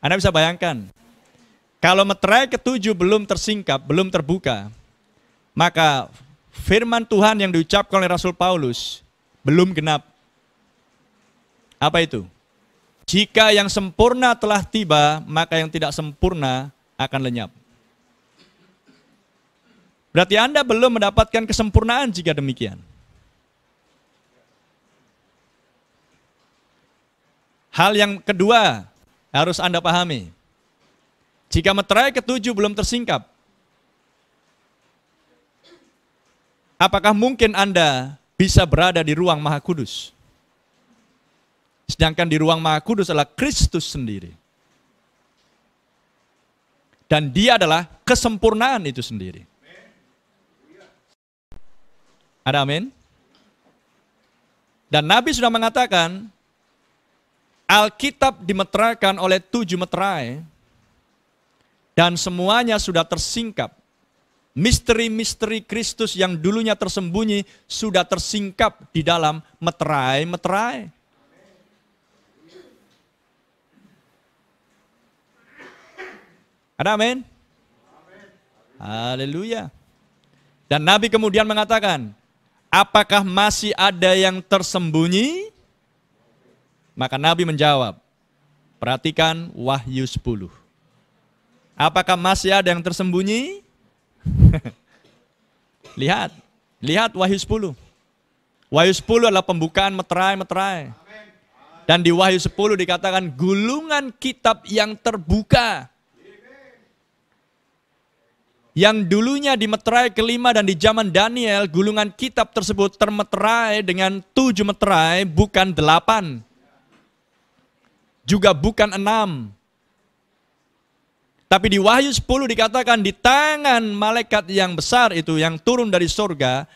Anda bisa bayangkan, kalau meterai ketujuh belum tersingkap, belum terbuka, maka firman Tuhan yang diucapkan oleh Rasul Paulus belum genap. Apa itu? Jika yang sempurna telah tiba, maka yang tidak sempurna akan lenyap. Berarti Anda belum mendapatkan kesempurnaan jika demikian. Hal yang kedua harus Anda pahami. Jika meterai ketujuh belum tersingkap, apakah mungkin Anda bisa berada di ruang Maha Kudus? Sedangkan di ruang Maha Kudus adalah Kristus sendiri. Dan Dia adalah kesempurnaan itu sendiri. Ada amin? Dan Nabi sudah mengatakan, Alkitab dimeteraikan oleh 7 meterai, dan semuanya sudah tersingkap. Misteri-misteri Kristus yang dulunya tersembunyi sudah tersingkap di dalam meterai-meterai. Ada amin? Haleluya. Dan Nabi kemudian mengatakan, apakah masih ada yang tersembunyi? Maka Nabi menjawab, perhatikan Wahyu 10. Apakah masih ada yang tersembunyi? Lihat Wahyu 10. Wahyu 10 adalah pembukaan meterai-meterai. Dan di Wahyu 10 dikatakan gulungan kitab yang terbuka. Yang dulunya di meterai kelima dan di zaman Daniel, gulungan kitab tersebut termeterai dengan 7 meterai, bukan 8. Juga bukan 6. Tapi di Wahyu 10 dikatakan di tangan malaikat yang besar itu yang turun dari surga,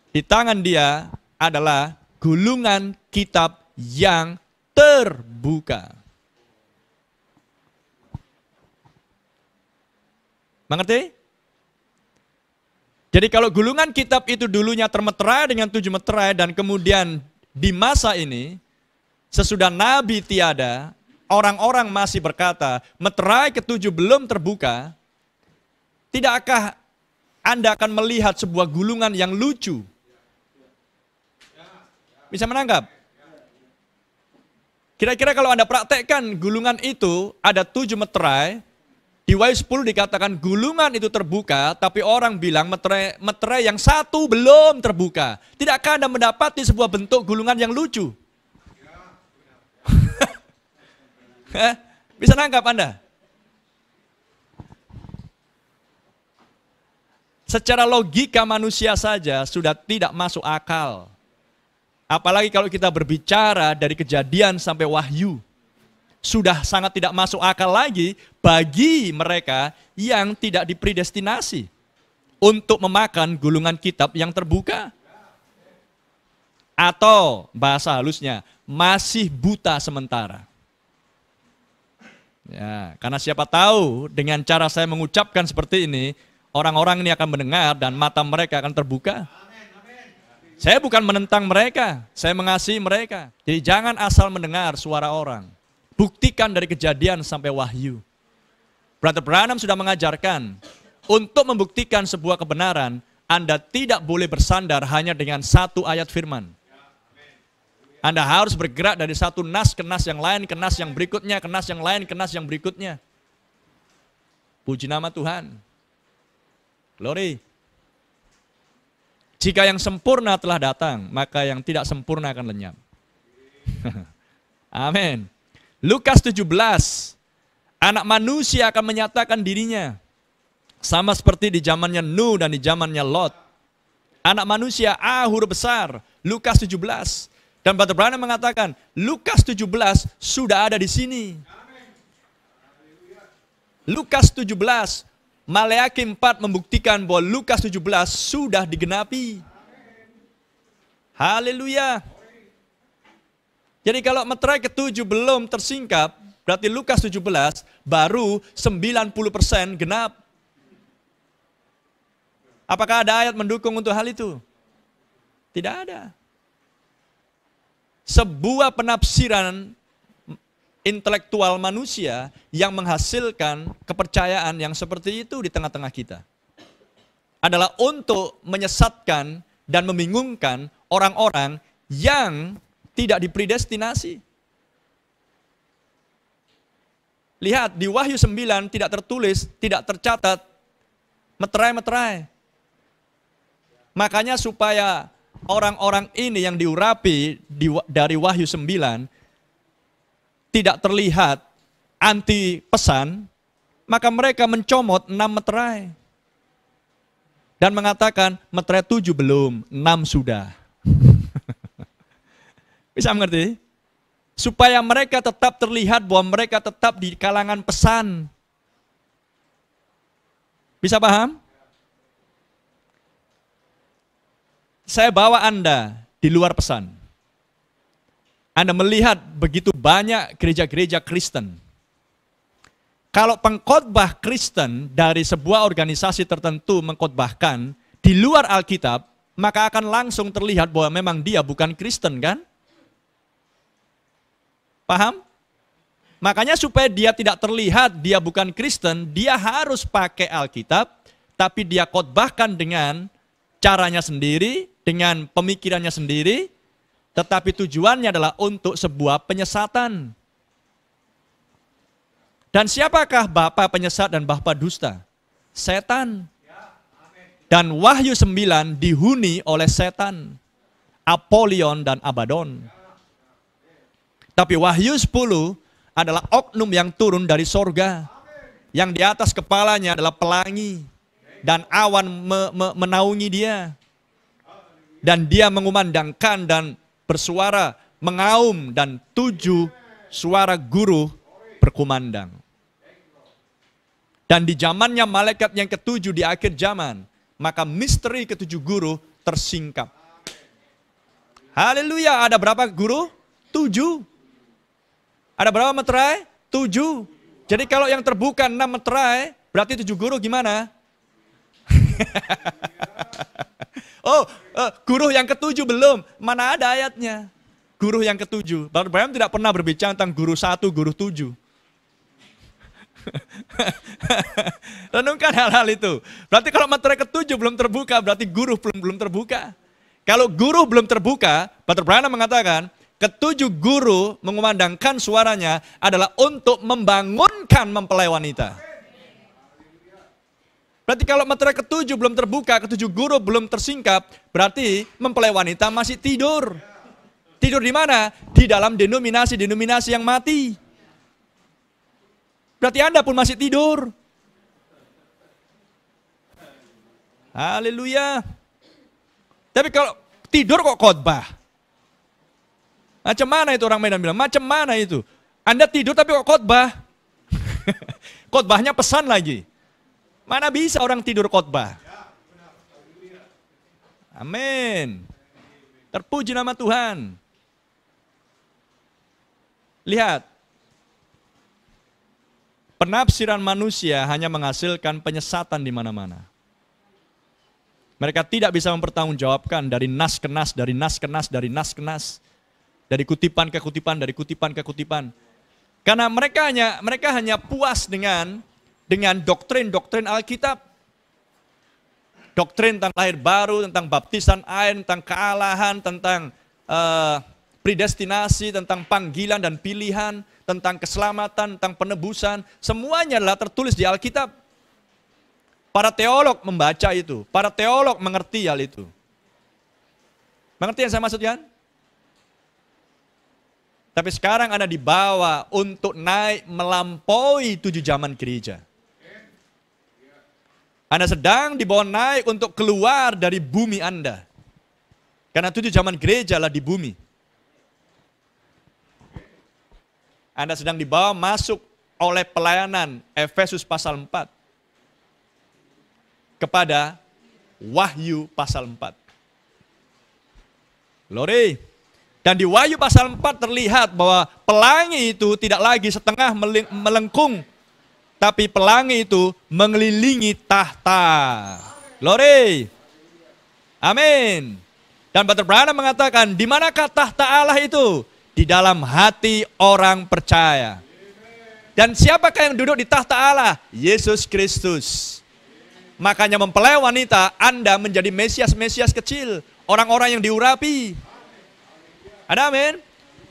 di tangan dia adalah gulungan kitab yang terbuka. Mengerti? Jadi kalau gulungan kitab itu dulunya termeterai dengan 7 meterai dan kemudian di masa ini, sesudah Nabi tiada, orang-orang masih berkata, meterai ketujuh belum terbuka, tidakkah Anda akan melihat sebuah gulungan yang lucu? Bisa menangkap? Kira-kira kalau Anda praktekkan gulungan itu ada 7 meterai, di Wahyu 10 dikatakan gulungan itu terbuka, tapi orang bilang meterai yang satu belum terbuka. Tidakkah Anda mendapati sebuah bentuk gulungan yang lucu? Bisa nangkap Anda? Secara logika manusia saja sudah tidak masuk akal. Apalagi kalau kita berbicara dari Kejadian sampai Wahyu. Sudah sangat tidak masuk akal lagi bagi mereka yang tidak dipredestinasi untuk memakan gulungan kitab yang terbuka. Atau bahasa halusnya, masih buta sementara. Ya, karena siapa tahu dengan cara saya mengucapkan seperti ini, orang-orang ini akan mendengar dan mata mereka akan terbuka. Saya bukan menentang mereka, saya mengasihi mereka. Jadi jangan asal mendengar suara orang. Buktikan dari Kejadian sampai Wahyu. Brother Branham sudah mengajarkan, untuk membuktikan sebuah kebenaran, Anda tidak boleh bersandar hanya dengan satu ayat firman. Anda harus bergerak dari satu nas ke nas yang lain, ke nas yang berikutnya, ke nas yang lain, ke nas yang berikutnya. Puji nama Tuhan. Glory. Jika yang sempurna telah datang, maka yang tidak sempurna akan lenyap. Amin. Lukas 17, anak manusia akan menyatakan dirinya. Sama seperti di zamannya Nuh dan di zamannya Lot. Anak manusia huruf besar, Lukas 17. Dan Brother Branham mengatakan, Lukas 17 sudah ada di sini. Lukas 17, Maleakhi 4 membuktikan bahwa Lukas 17 sudah digenapi. Haleluya. Jadi kalau meterai ketujuh belum tersingkap, berarti Lukas 17 baru 90% genap. Apakah ada ayat mendukung untuk hal itu? Tidak ada. Sebuah penafsiran intelektual manusia yang menghasilkan kepercayaan yang seperti itu di tengah-tengah kita. Adalah untuk menyesatkan dan membingungkan orang-orang yang tidak dipredestinasi. Lihat, di Wahyu 9 tidak tertulis, tidak tercatat meterai-meterai. Makanya supaya orang-orang ini yang diurapi dari Wahyu 9 tidak terlihat anti pesan, maka mereka mencomot 6 meterai. Dan mengatakan, meterai 7 belum, 6 sudah. Bisa mengerti? Supaya mereka tetap terlihat bahwa mereka tetap di kalangan pesan. Bisa paham? Saya bawa Anda di luar pesan. Anda melihat begitu banyak gereja-gereja Kristen. Kalau pengkhotbah Kristen dari sebuah organisasi tertentu mengkhotbahkan di luar Alkitab, maka akan langsung terlihat bahwa memang dia bukan Kristen, kan? Paham? Makanya supaya dia tidak terlihat dia bukan Kristen, dia harus pakai Alkitab, tapi dia khotbahkan dengan caranya sendiri, dengan pemikirannya sendiri, tetapi tujuannya adalah untuk sebuah penyesatan. Dan siapakah bapa penyesat dan bapa dusta? Setan. Dan Wahyu 9 dihuni oleh setan, Apolion dan Abaddon. Tapi Wahyu 10 adalah oknum yang turun dari sorga, yang di atas kepalanya adalah pelangi, dan awan menaungi dia. Dan dia mengumandangkan dan bersuara, mengaum, dan 7 suara guru berkumandang. Dan di zamannya malaikat yang ketujuh di akhir zaman, maka misteri ketujuh guru tersingkap. Haleluya, ada berapa guru? 7. Ada berapa meterai? 7. Jadi kalau yang terbuka 6 meterai, berarti 7 guru gimana? Guru yang ketujuh belum. Mana ada ayatnya? Guru yang ketujuh. Brother Branham tidak pernah berbicara tentang guru 1, guru 7. Renungkan hal-hal itu. Berarti kalau meterai ketujuh belum terbuka, berarti guru belum terbuka. Kalau guru belum terbuka, Brother Branham mengatakan, ketujuh guru mengumandangkan suaranya adalah untuk membangunkan mempelai wanita. Berarti kalau meterai ketujuh belum terbuka, ketujuh guru belum tersingkap, berarti mempelai wanita masih tidur. Tidur di mana? Di dalam denominasi-denominasi yang mati. Berarti Anda pun masih tidur. Haleluya. Tapi kalau tidur kok khotbah? Macam mana itu orang Medan bilang? Macam mana itu? Anda tidur tapi kok khotbah? Khotbahnya pesan lagi. Mana bisa orang tidur khotbah? Amin. Terpuji nama Tuhan. Lihat. Penafsiran manusia hanya menghasilkan penyesatan di mana-mana. Mereka tidak bisa mempertanggungjawabkan dari nas ke nas, dari nas ke nas, dari nas ke nas. Dari kutipan ke kutipan, dari kutipan ke kutipan. Karena mereka hanya puas dengan doktrin-doktrin Alkitab. Doktrin tentang lahir baru, tentang baptisan air, tentang kealahan, tentang predestinasi, tentang panggilan dan pilihan, tentang keselamatan, tentang penebusan. Semuanya adalah tertulis di Alkitab. Para teolog membaca itu, para teolog mengerti hal itu. Mengerti yang saya maksudkan? Tapi sekarang Anda dibawa untuk naik melampaui 7 zaman gereja. Anda sedang dibawa naik untuk keluar dari bumi Anda. Karena 7 zaman gereja lah di bumi. Anda sedang dibawa masuk oleh pelayanan Efesus pasal 4. Kepada Wahyu pasal 4. Glory. Dan di Wahyu pasal 4 terlihat bahwa pelangi itu tidak lagi setengah melengkung. Tapi pelangi itu mengelilingi tahta. Glory. Amin. Dan Brother Branham mengatakan, di manakah tahta Allah itu? di dalam hati orang percaya. Dan siapakah yang duduk di tahta Allah? Yesus Kristus. Makanya mempelai wanita, Anda menjadi Mesias-Mesias kecil. Orang-orang yang diurapi. Ada amin?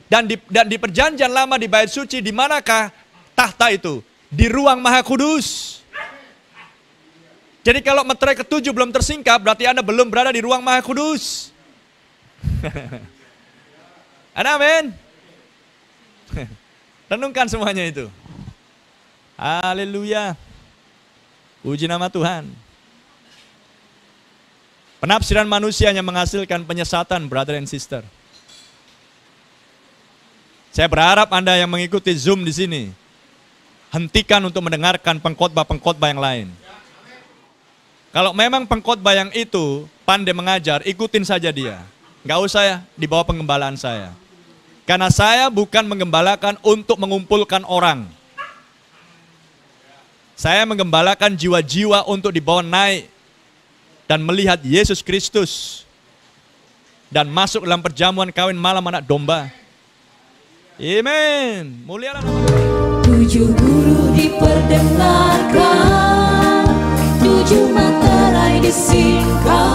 Dan di perjanjian lama di bait suci, di manakah tahta itu? Di ruang maha kudus. Jadi kalau meterai ketujuh belum tersingkap, berarti Anda belum berada di ruang maha kudus. Ada amin? Renungkan semuanya itu. Haleluya. Puji nama Tuhan. Penafsiran manusia hanya menghasilkan penyesatan, brother and sister. Saya berharap Anda yang mengikuti Zoom di sini, hentikan untuk mendengarkan pengkhotbah-pengkhotbah yang lain. Kalau memang pengkhotbah yang itu pandai mengajar, ikutin saja dia. Nggak usah ya di bawah pengembalaan saya. Karena saya bukan menggembalakan untuk mengumpulkan orang. Saya menggembalakan jiwa-jiwa untuk dibawa naik dan melihat Yesus Kristus dan masuk dalam perjamuan kawin malam anak domba. Amin. Mulialah nama Tuhan. 7 guru diperdengarkan, 7 materai disingkap.